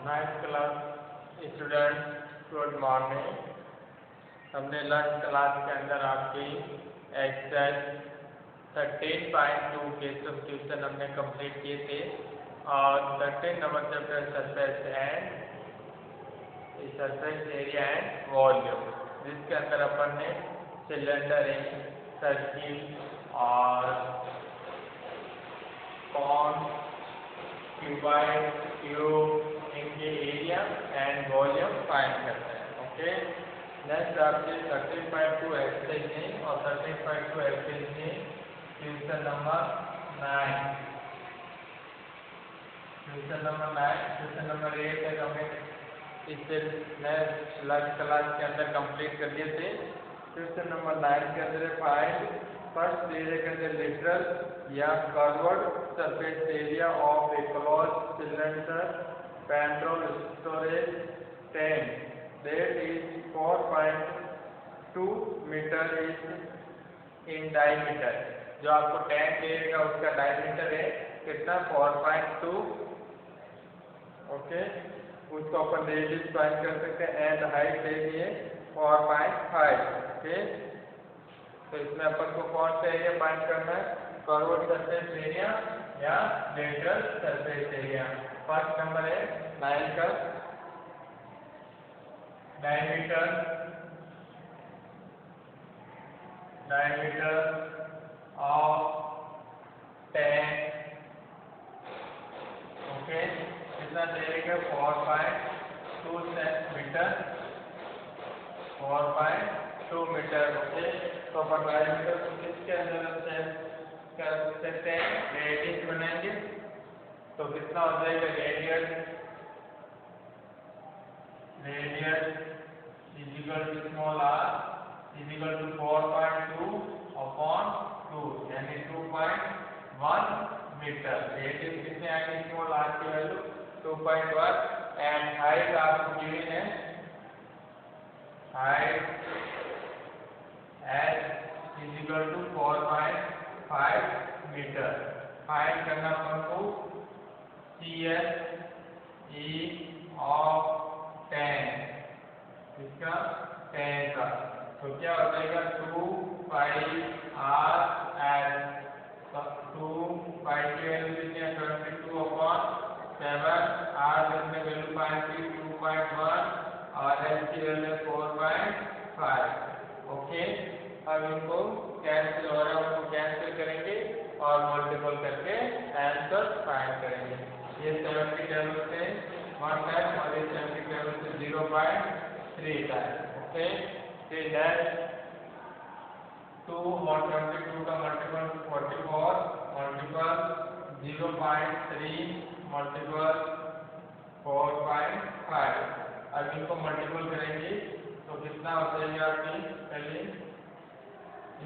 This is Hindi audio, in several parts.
Ninth class student, good morning. हमने लंच क्लास के अंदर आपकी एक्सरसाइज 13.2 के सब्स्टिट्यूशन हमने कंप्लीट किए थे और 13 number chapter surface area and volume, जिसके अंदर अपन ने सिलेंडर, सर्किल और कॉन, क्यूबॉइड, ट्यूब, इनके एरिया एंड वॉल्यूम फाइंड करते हैं। ओके, नेक्स्ट आपके 13.2 एक्सरसाइज में और 13.2 एक्सरसाइज में क्वेश्चन नंबर 9, क्वेश्चन नंबर 8 तक हमें इससे नेक्स्ट लंच क्लास के अंदर कंप्लीट कर दिए थे। क्वेश्चन नंबर 9 के अंदर फाइंड फर्स्ट एरिया के अंदर लिटरल या curved surface area of a close cylinder petrol storage tank that is 4.2 metre in diameter. जो आपको टैंक देगा उसका डायमीटर है कितना, 4.2। ओके, उसको अपन रेडियस फाइंड कर सकते हैं एंड हाइट देंगे 4.5। ओके, तो इसमें अपन को कौन सा एरिया फाइंड करना है, कर्व्ड सरफेस एरिया या lateral surface area. First number है 9 का डायमीटर ऑफ टैंक। ओके, कितना देगा, 4.2 मीटर, 4.2 मीटर। ओके, तो अपन डायमीटर को किसके अंदर कर सकते हैं, रेडियस बनाएंगे तो कितना हो जाएगा, radius is equal to small r is equal to 4.2 upon 2 यानी 2.1 मीटर। रेडियस कितने आएंगे, स्मॉल r की वैल्यू 2.1 एंड हाइट आपको गिवन है, height h is equal to 4.5 metre. Find करना अपन को CS E ऑफ टैंक, इसका टैंक का, तो क्या हो जाएगा 2 पाई r h। 2 पाई की वैल्यू कितनी है, 22 अपॉन 7, r कितने वैल्यू पाएंगे 2.1 और h की वैल्यू 4.5। ओके, अब इनको कैंसिल हो रहा है, उनको कैंसिल करेंगे और मल्टीपल करके आंसर फाइंड करेंगे। ये 70 टेबल से 1 टाइम और ये 70 टेबल से 0.3 टाइम। ओके, फिर नेक्स्ट 2 और 22 का मल्टीपल 44 मल्टीपल 0.3 मल्टीपल 4.5। अब इनको मल्टीपल करेंगे तो कितना हो जाएगा आपकी, पहले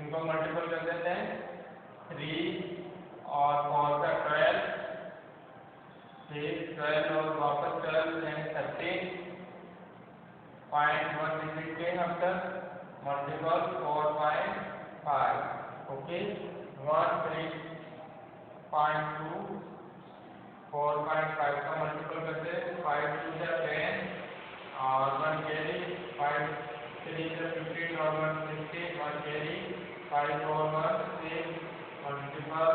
इनको मल्टीपल कर देते हैं, 3 और 4 का 12, फिर 12 और वापस 12 एंड 13.1 डिजिट के आफ्टर मल्टीपल 4.5। ओके, 1 3.2 4.5 का मल्टीपल करते हैं, 5 2 जा 10 और 1 कैरी, 5 3 जा 15 और 1 16, 1 कैरी, 5 और 1 6 मल्टीपल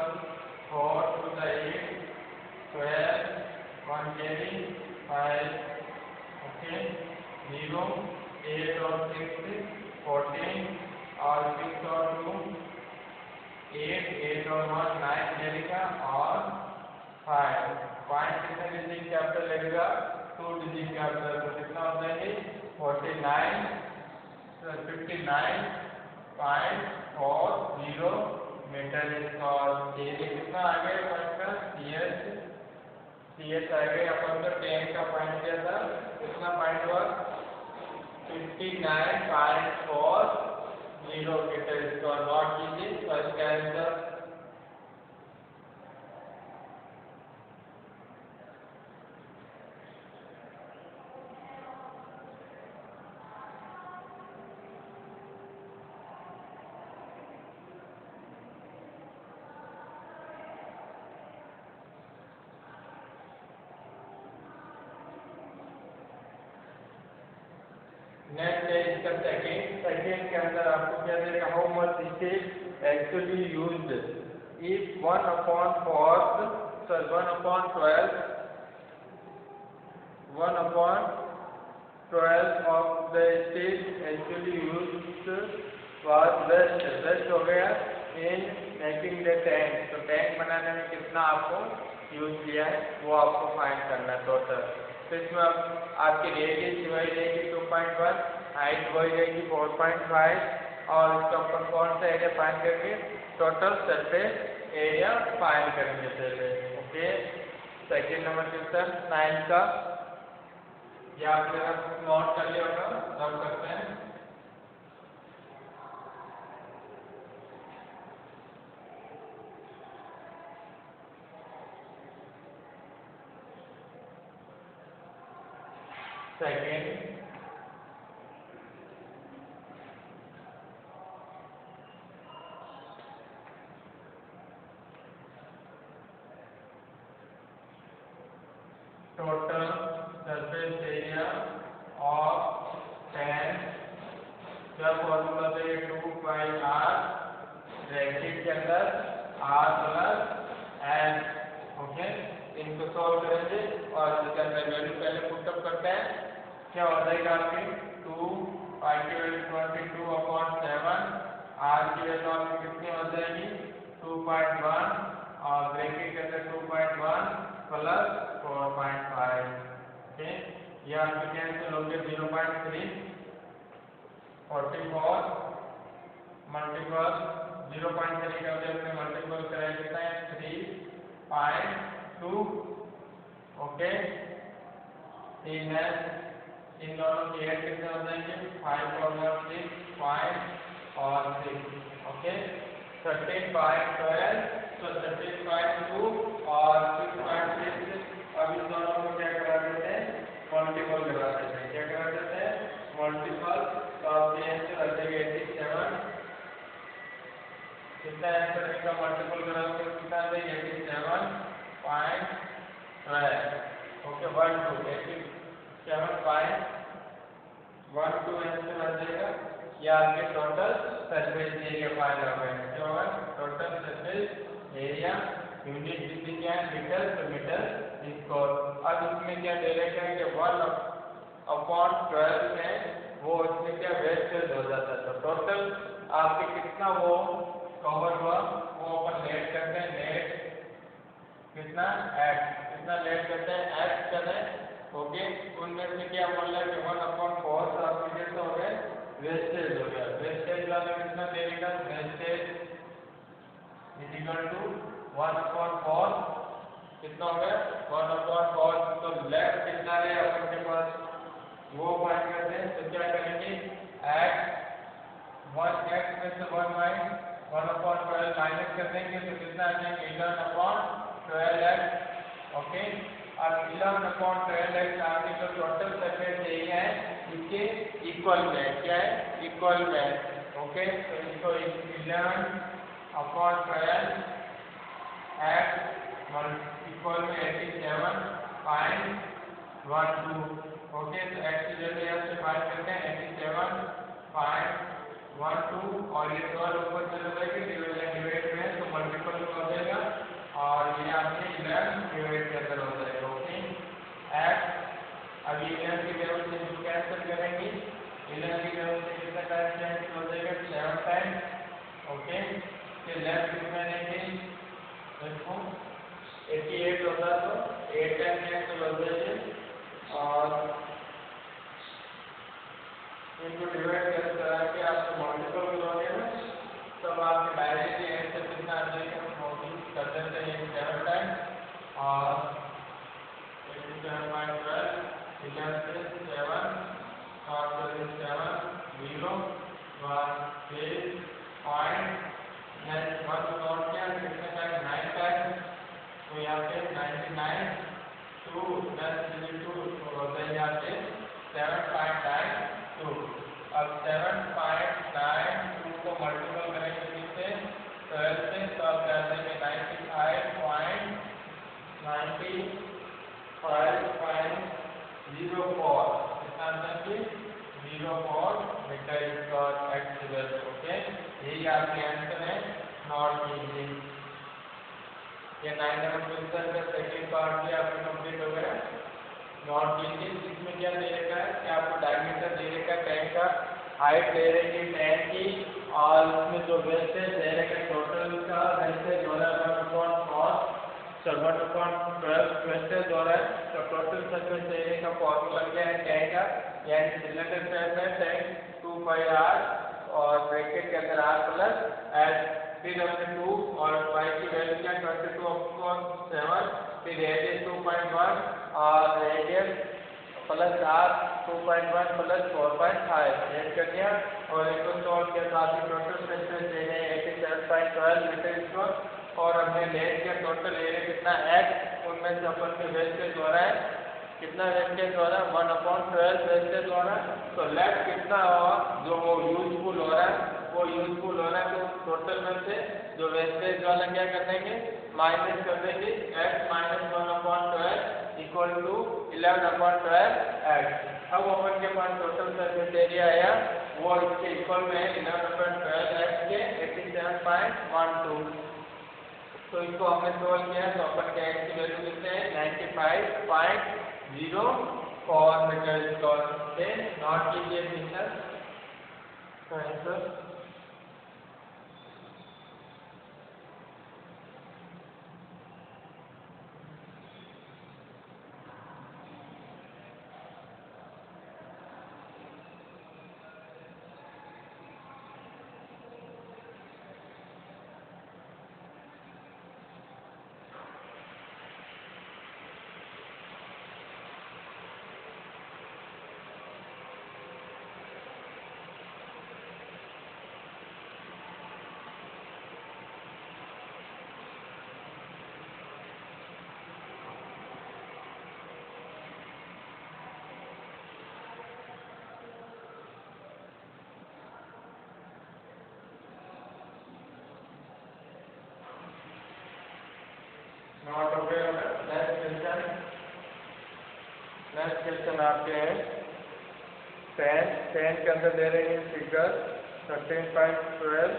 4 2 जा 8 12, 1 कैरी 5। ओके, 0 8 और 6 14 और 6 और 2 8 8 और 1 9 कैरी का और 5। पॉइंट कितने डिजिट कैपिटल लगेगा, 2 डिजिट कैपिटल, तो कितना हो जाएंगे 59.40 मीटर स्क्वायर। एरिया कितना आ गया पॉइंट का, CS आ गया। अपन तो 10 का पॉइंट किया था, कितना पॉइंट हुआ, 59.40 मीटर स्क्वायर। नोट कीजिए, तो इसका आंसर नेक्स्ट है इसका सेकेंड के अंदर आपको क्या देगा, how much it is actually used if 1/12 of the state actually used was waste हो गया इन मेकिंग द टैंक। तो टैंक बनाने में कितना आपको यूज किया है वो आपको फाइंड करना है टोटल। तो इसमें आपकी रेडियस वही रहेगी 2.1, हाइट वही रहेगी 4.5 और इसका ऊपर कौन सा एरिया फाइंड करेंगे, टोटल सरफेस एरिया फाइंड करेंगे पहले। ओके, सेकेंड नंबर क्वेश्चन 9 का, या आप नोट कर लिया होगा, नोट करते हैं। Second total surface area of tank, क्या फॉर्मूला है, 2/r ब्रैकेट के अंदर r प्लस n। ओके, इनको सॉल्व करेंगे और इसके अंदर वैल्यू पहले पुटअप करते हैं। क्या हो जाएगा आपकी 2 पाई की वैल्यू 22/7, r की वैल्यू आपकी कितनी हो जाएगी 2.1 और ब्रैकेट के अंदर 2.1 प्लस 4.5। ओके, ये आपके कैंसिल हो गए 0.3, 44 मल्टीपल 0.3 का वैल्यू मल्टीपल करें कितना है 3.2। ओके, इन दोनों की एड कितने हो जाएंगे 5 और 6 और 6। ओके, 13.12 तो 13.2 और 6.6। अब इन दोनों को क्या करा देते हैं, मल्टीपल करा देते हैं। क्या करा देते हैं, मल्टीपल। तो आपके आंसर आ जाएगा 87। कितना आंसर का मल्टीपल करोगे कितना आ जाएगा 87.12। ओके, 87.12 आंसर आ जाएगा। ये आपके टोटल सरफेस एरिया फाइंड हो गए। क्या होगा, टोटल सरफेस एरिया, यूनिट जितनी क्या है मीटर, तो मीटर स्क्वायर। अब इसमें क्या दे रखा है कि 1/12 में वो इसमें क्या वेस्टेज हो जाता है। तो टोटल आपके कितना वो कवर हुआ वो अपन लेट करते हैं, लेट कितना एक्स, कितना लेट करते हैं एक्स करें। ओके, उनमें से क्या बोल रहा है कि 1/4 आपके कैसे हो गए वेस्टेज हो गया। वेस्टेज वाला कितना देगा, वेस्टेज इक्वल टू 1/4 कितना हो गया 1/4। तो लेफ्ट कितना है अपन के पास वो फाइंड करते हैं। तो क्या करेंगे, एक्स 1x में से 1/12 माइनस कर देंगे तो कितना आ जाएगा 11/12x। ओके, अब 11/12x आपके जो टोटल सरफेस एरिया है इसके इक्वल में, क्या है इक्वल में। ओके, तो इसको 11/12x इक्वल में 87.12। ओके, तो x की वैल्यू यहाँ से फाइंड करते हैं 87.12 और ये 12 ऊपर चले जाएंगे डिवाइड में तो मल्टीपल हो जाएगा और ये आपके 11 डिवाइड के अंदर हो जाएगा। ओके, x अभी 11 की वैल्यू से कैंसिल करेंगे, 11 की वैल्यू से कितना टाइम कैंसिल हो जाएगा 7 टाइम। ओके, फिर लेफ्ट कितना लेंगे, देखो 88 होता तो 8 टाइम कैंसिल हो जाएंगे और इनको डिवाइड करके आपको मल्टीपल करोगे ना तब आपके डायरेक्टली आंसर कितना आ जाएगा, मल्टीपल कर देते हैं 7 टाइम और 87.12 7 after 7 0 1 6 point next 1 नोट किया कितने टाइम 9 टाइम। तो यहाँ पे 99 2 2 तो होता है यहाँ पे 7.92। अब 7.92 को मल्टीपल करेंगे किससे 12 से तो आप क्या देंगे 95.04 कितना देंगे 0.04 मीटर स्क्वायर x²। ओके, यही आपके आंसर है। नॉट कीजिए। ये 9 नंबर क्वेश्चन का सेकंड पार्ट भी आपका कंप्लीट हो गया। नॉट कीजिए। इसमें क्या दे रखा है कि आपको डायमीटर दे रखा है टैंक का, हाइट दे रखी है टैंक की, और इसमें जो वेस्टेज दे रखा है टोटल का वेस्टेज हो रहा है 1/12 वेस्टेज हो रहा है। तो टोटल सरफेस एरिया का फॉर्मूला क्या है टैंक का, यानी सिलेंडर शेप है टैंक 2πr और ब्रैकेट के अंदर r प्लस एच, फिर हमने 2 और y की वैल्यू क्या 22/7, फिर रेडियस 2.1 और radius plus r 2.1 plus 4.5 add कर दिया और एक को सॉल्व किया तो आपकी total surface area 87.12 metre square. और हमने लेट किया टोटल एरिया कितना x, उनमें से अपन के वेस्टेज हो रहा है कितना, वेस्टेज हो रहा है 1/12 वेस्टेज हो रहा है। तो लेफ्ट कितना होगा जो वो यूजफुल हो रहा है, वो यूजफुल हो रहा है तो टोटल में से जो वेस्टेज वाला क्या कर देंगे माइनस कर देंगे, x minus 1/12 equal to 11/12 x। अब अपन के पास टोटल सरफेस एरिया आया, वो इसके इक्वल में 11/12 x के 87.12। तो इसको हमने सोल्व किया तो अपन के x की वैल्यू लिखते हैं 95.04 मीटर स्क्वायर से। नॉट कीजिए आंसर। नॉट हो गया। नेक्स्ट क्वेश्चन आपके हैं 10 के अंदर दे रहे हैं figure 13.12।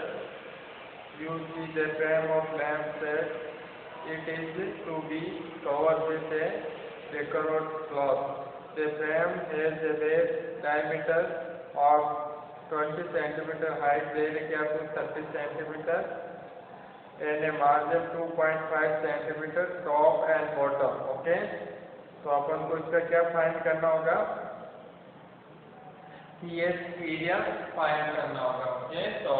You see the frame of lamp set. It is to be covered with a decorated cloth. The frame has a base diameter of 20 centimeter, height दे रखी है आपको 30 centimeter, and a margin 2.5 centimeter top and bottom. Okay, तो अपन को इसका क्या फाइंड करना होगा कि ये एरिया फाइंड करना होगा। ओके, तो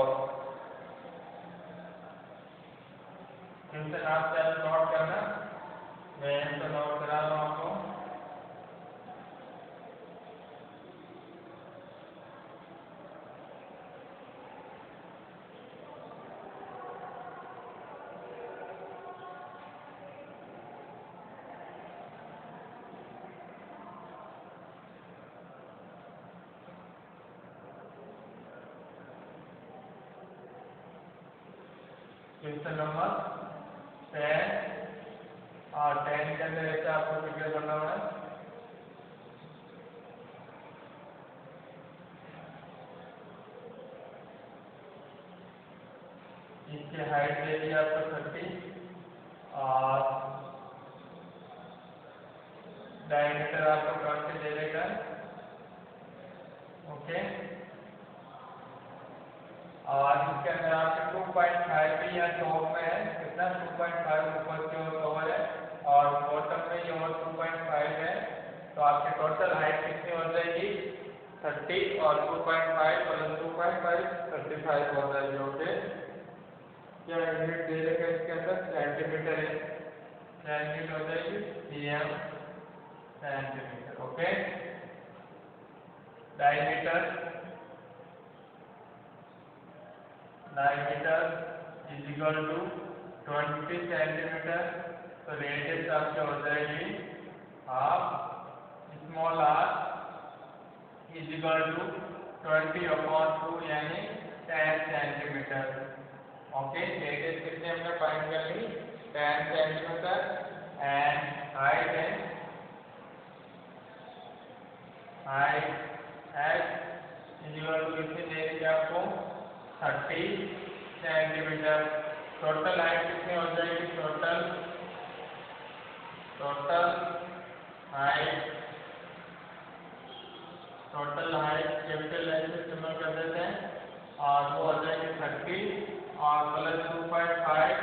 इनसे आप पहले नोट करना, मैं इनसे नोट करा रहा हूँ आपको। क्वेश्चन नंबर 10 और 10 के अंदर ऐसा आपको फिगर करना है। इसकी हाइट दे दी आपको 30 और डायमीटर आपको 20 दे देगा। ओके, और इसके अंदर आपके 2.5 भी या टॉप में है कितना 2.5 ऊपर की ओर कवर है और बॉटम में ये और 2.5 है। तो आपकी टोटल हाइट कितनी हो जाएगी 30 और 2.5 प्लस 2.5 35 हो जाएगी। ओके, क्या यूनिट दे रखा है इसके अंदर सेंटीमीटर है, क्या यूनिट हो जाएगी cm centimetre. Okay, diameter is equal to 20 centimetre. तो रेडियस आपकी हो जाएगी half small r is equal to 20/2 यानी 10 सेंटीमीटर। ओके, रेडियस कितने हमने फाइंड कर ली 10 सेंटीमीटर एंड हाइट है h इजिकल टू कितनी देगी आपको 30 सेंटीमीटर। टोटल हाइट कितनी हो जाएगी, टोटल हाइट कैपिटल एच से इस्तेमाल कर देते हैं और वो हो जाएगी 30 और प्लस 2.5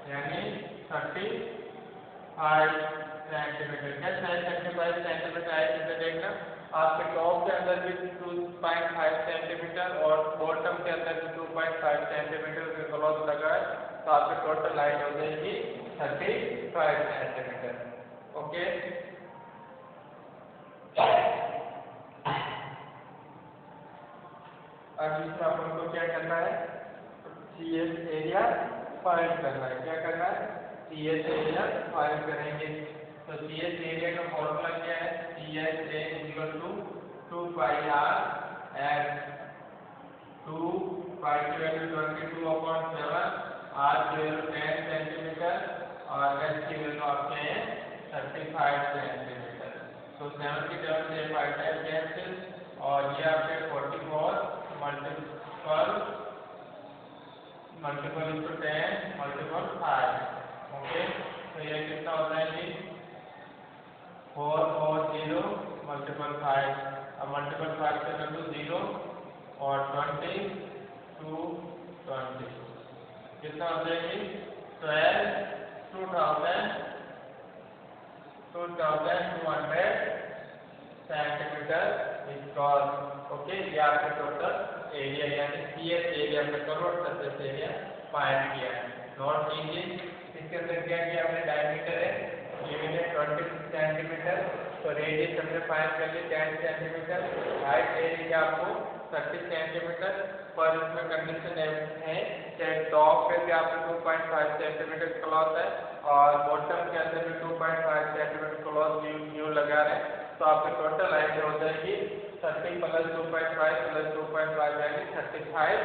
यानी 35 सेंटीमीटर। कैसे है 35 सेंटीमीटर है, इसे देखना आपके टॉप के अंदर भी 2.5 सेंटीमीटर और बॉटम के अंदर भी 2.5 सेंटीमीटर का क्लॉथ लगा है, तो आपकी टोटल हाइट हो जाएगी 35 सेंटीमीटर। ओके, अब इसमें अपन को क्या करना है, CS एरिया फाइंड करना है। क्या करना है, CS एरिया फाइंड करेंगे। तो CS एरिया का फॉर्मूला क्या है, CS equal to 2 pi r H 2 pi की वैल्यू 22/7, r की वैल्यू 10 सेंटीमीटर और h की वैल्यू आपके हैं 35 सेंटीमीटर। तो 7 की टर्म से 5 टाइम कैंसिल और ये आपके 44 मल्टीपल इंटू 10 मल्टीपल 5। ओके, तो ये कितना हो जाएगी 440 मल्टीपल 5, अब मल्टीपल 5 से कर दो 0 और 20 2 20 कितना हो जाएगी 2200 सेंटीमीटर स्क्वायर। ओके, ये आपका टोटल एरिया यानी CS एरिया में करोड़ सरफेस एरिया फाइंड किया है। नोट कीजिए, इसके अंदर क्या किया हमने, डायमीटर है गिवन है 26 सेंटीमीटर, तो रेडियस हमने फाइंड कर ली 10 सेंटीमीटर, हाइट एरिया क्या आपको 30 सेंटीमीटर। पर इसमें कंडीशन है कि टॉप पे भी आपको 2.5 सेंटीमीटर क्लॉथ है और बॉटम के अंदर भी 2.5 सेंटीमीटर क्लॉथ न्यू लगा रहे हैं, तो आपकी टोटल हाइट हो जाएगी 30 प्लस 2.5 यानी 35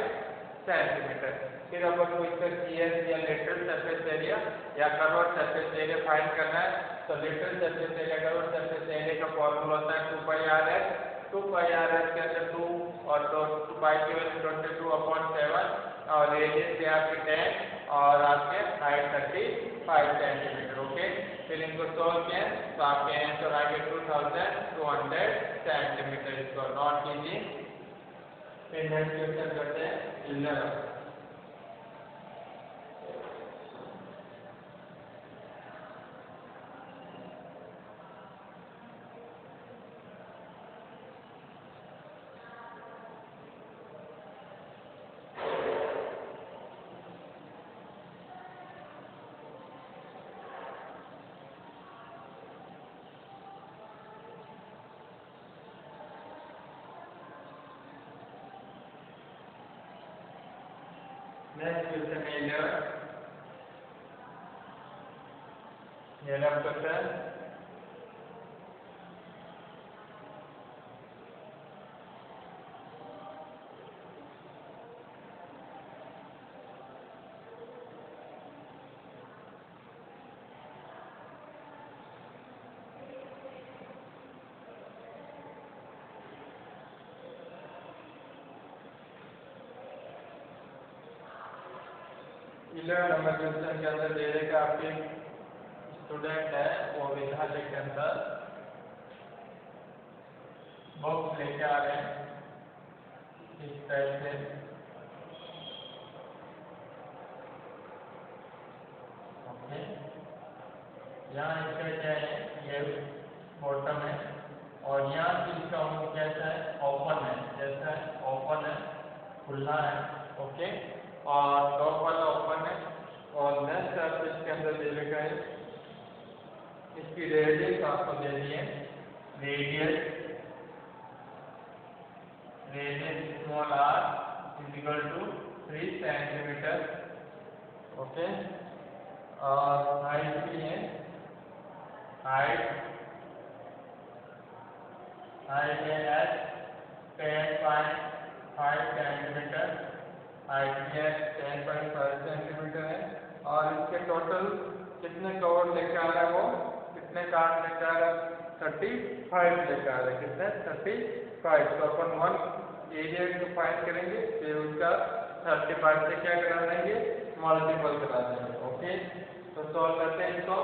सेंटीमीटर। फिर अपन को इसका CS या लेटरल सरफेस एरिया या कर्व्ड सरफेस एरिया फाइंड करना है। तो lateral surface area curved surface area का फॉर्मूला होता है 2πr(h). 2πr(h) के अंदर 2 और 2 पाई की वैल्यू 22/7 और रेडियस है आपकी 10 और आपके हाइट 35 सेंटीमीटर। ओके, फिर इनको सोल्व किया तो आपके आंसर आ गया 2200 सेंटीमीटर। इसको नोट कीजिए। फिर नेक्स्ट क्वेश्चन करते हैं 11। नेक्स्ट क्वेश्चन है 11 क्वेश्चन। नंबर क्वेश्चन के अंदर दे देगा आपके स्टूडेंट है वो विद्यालय के अंदर बुक्स लेके आ रहे हैं इस टाइप से। ओके, यहाँ इसका क्या है, ये बॉटम है और यहाँ से इसका कैसा है, ओपन है, जैसा है ओपन है, खुला है। ओके, और टॉप वाला ओपन है और नेक्स्ट आपको इसके अंदर दे रखा है इसकी रेडियस आपको दे दी है, radius small r equal to 3 centimetre. Okay, और हाइट भी है, हाइट है h 10.5 सेंटीमीटर, हाइट भी है 10.5 सेंटीमीटर है और इसके टोटल कितने कवर लेके आ रहा है वो कितने कार्ड लेकर आ रहा है, 35 लेकर आ रहा है, कितने 35। तो अपन 1 एरिया को फाइंड करेंगे, फिर उसका 35 से क्या करा देंगे, मल्टीपल करा देंगे। ओके, तो सॉल्व करते हैं इसको।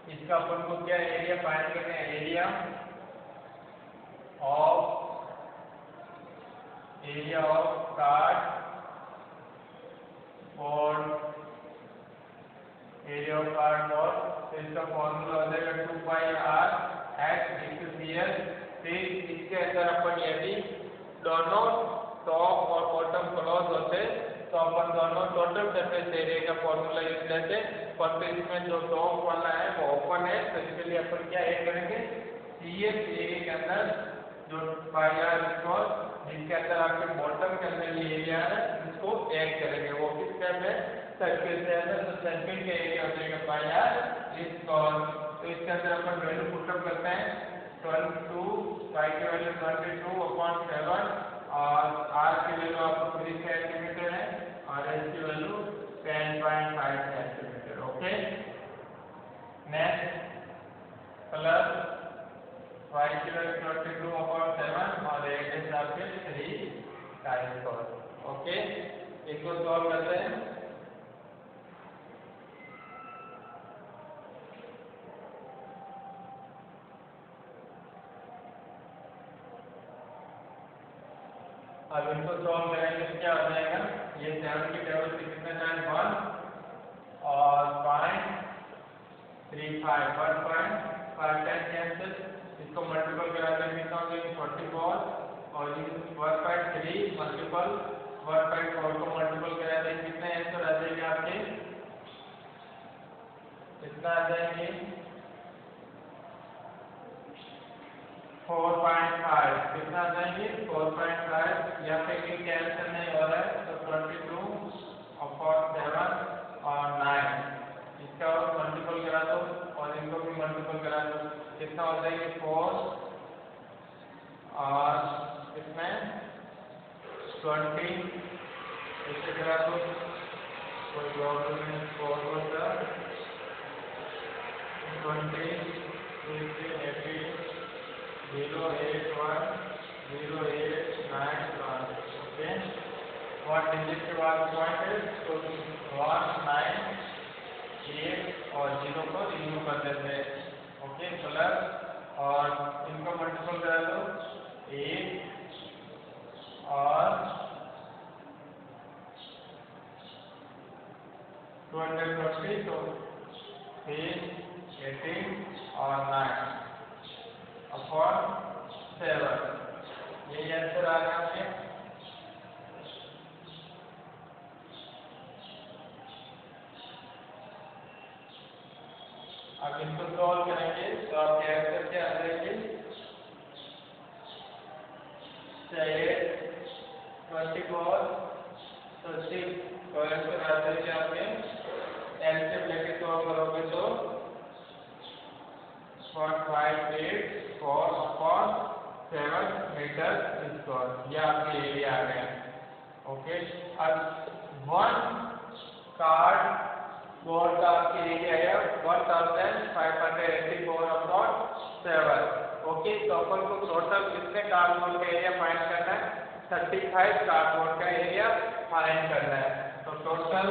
इसका अपन को क्या एरिया फाइंड करना है, एरिया ऑफ कार्ड बोर्ड, तो इसका फॉर्मूला हो जाएगा 2 पाई r x फिर इसके अंदर अपन यदि दोनों टॉप और बॉटम क्लोज होते तो अपन दोनों टोटल सरफेस एरिया का फॉर्मूला यूज लेते, पर इसमें जो टॉप वाला है वो ओपन है, तो इसके लिए अपन क्या ऐड करेंगे, CS एरिया के अंदर जो पाई r क्रॉस जिसके अंदर आपके बॉटम के अंदर ये एरिया है इसको ऐड करेंगे। वो किस टाइप है, सर्किल से है, तो सर्किल का एरिया हो जाएगा पाई r इस कॉल। तो इसके अंदर अपन वैल्यू पुटअप करते हैं, 22 पाई की वैल्यू 22/7 और r की वैल्यू आपको 3 सेंटीमीटर है और s की value 10.5 centimetre. Okay, next plus y की वैल्यू 22/7 और एक हिसाब से 3 टाइम्स और। ओके, इसको सॉल्व करते हैं। अब इनको सॉल्व करेंगे तो क्या हो जाएगा, ये 7 की टेबल से कितने टाइम 1 और 0.35 1.5 टाइम कैंसिल, इसको मल्टीपल करा देंगे कितना हो जाएगा 44 और 1.3 मल्टीपल 1.4 को मल्टीपल करा देंगे कितने आंसर आ जाएंगे आपके, कितना आ जाएंगे 4.5, कितना आ जाएंगे 4.5, या फिर कैंसिल नहीं हो रहा है तो 22/7 और 9 इसका मल्टीपल करा दो और इनको भी मल्टीपल करा दो, कितना हो जाएगी 4 और कितने 20 इसे करा दो, कोई प्रॉब्लम नहीं, 4 होता 20 18 081 0891। ओके, और डिजिट के बाद पॉइंट है तो 1 9 8 और 0 को रिमूव कर देते हैं। ओके, प्लस और इनको मल्टीपल करा दो 8 और 220 तो 3 18 और 9 अपॉन 7, यही आंसर आ रहा है। अब इनको सॉल्व करेंगे तो आपके आंसर क्या आ जाएंगे, चाहिए 24 तो 6 तो आंसर आ जाएंगे आपके एलसीएम लेके सॉल्व करोगे तो 158.4/7 मीटर स्क्वायर, यह आपके एरिया आ गया। ओके, अब 1 कार्ड बोर्ड का आपके एरिया है 1584/7। ओके, तो अपन को टोटल कितने कार्डबोर्ड का एरिया फाइंड करना है, 35 कार्डबोर्ड का एरिया फाइंड करना है। तो total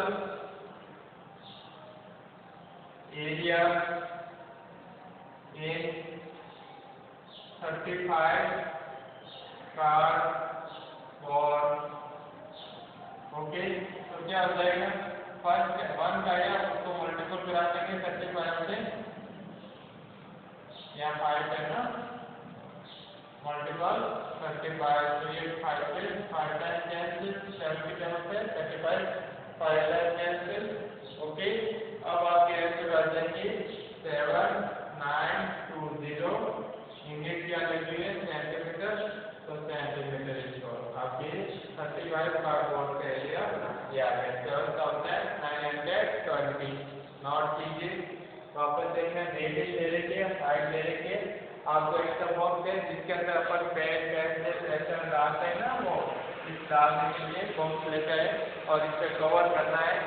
area in 35 cardboard. Okay, तो क्या हो जाएगा, फर्स्ट 1 का है उसको मल्टीपल करा देंगे 35 से, यहाँ 5 है ना, मल्टीपल 35 तो ये 5 से 5 टाइम कैंसिल, 7 की जगह पे 35 5 टाइम कैंसिल। ओके, अब आपके आंसर आ जाएंगे 7920, यूनिट क्या लगी है सेंटीमीटर, तो सेंटीमीटर स्क्वायर आपके 35 कार्डबोर्ड का एरिया ये आ गया 7920। नोट कीजिए, वापस देखना, नेटिव ले लेके साइड ले लेके आपको एक बॉक्स है जिसके अंदर अपन पेन पेंसिल ऐसा डालते हैं ना, वो इस डालने के लिए बॉक्स लेकर है और इस पर कवर करना है।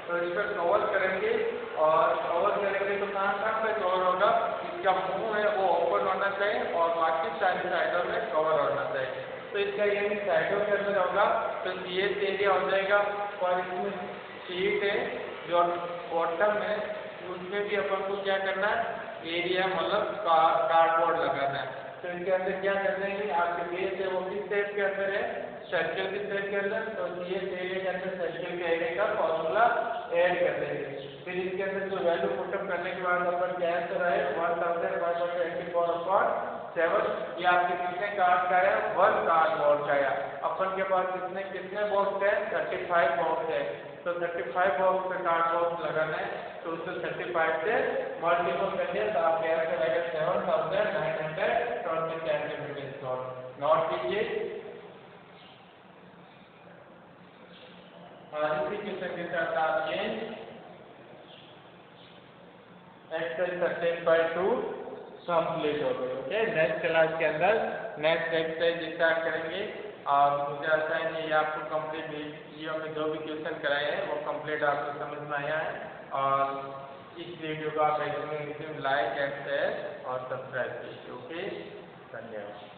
तो इस पर कवर करेंगे और कवर करेंगे तो कहाँ पे कवर होगा, इसका मुंह है वो ओपन होना चाहिए और बाकी सारी साइडों में कवर होना चाहिए। तो इसका ये साइडों के अंदर होगा तो ये एरिया हो जाएगा। और इसमें सीट है जो बॉटम है उसमें भी अपन को क्या करना है, एरिया मतलब कार्डबोर्ड लगाना है। तो इसके अंदर क्या करना है, आपके बेस है वो किस टाइप के अंदर है, सर्कल के टाइप के अंदर। तो ये एरिया के अंदर सर्कल के एरिया का फॉर्मूला ऐड कर देंगे। फिर इसके अंदर जो वैल्यू पुटअप करने के बाद अपन क्या आंसर आए 1584/7, ये आपके कितने कार्ड का है, 1 कार्डबोर्ड का है। अपन के पास कितने बॉक्स है, 35 बॉक्स है। तो 35 बॉक्स पे कार्डबोर्ड लगाना है। तो उसको 35 से मल्टीपल करिए तो आपके आंसर आएगा 7920 सेंटीमीटर। नोट कीजिए। इसी क्वेश्चन के साथ आप ये एक्सरसाइज 13.2 कंप्लीट हो गई। ओके, नेक्स्ट क्लास के अंदर नेक्स्ट एक्सरसाइज स्टार्ट करेंगे। और मुझे आशा है कि ये आपको कंप्लीट वीडियो में जो भी क्वेश्चन कराए हैं वो कंप्लीट आपको समझ में आया है। और इस वीडियो को आप लाइक एंड शेयर और सब्सक्राइब कीजिए। ओके, धन्यवाद।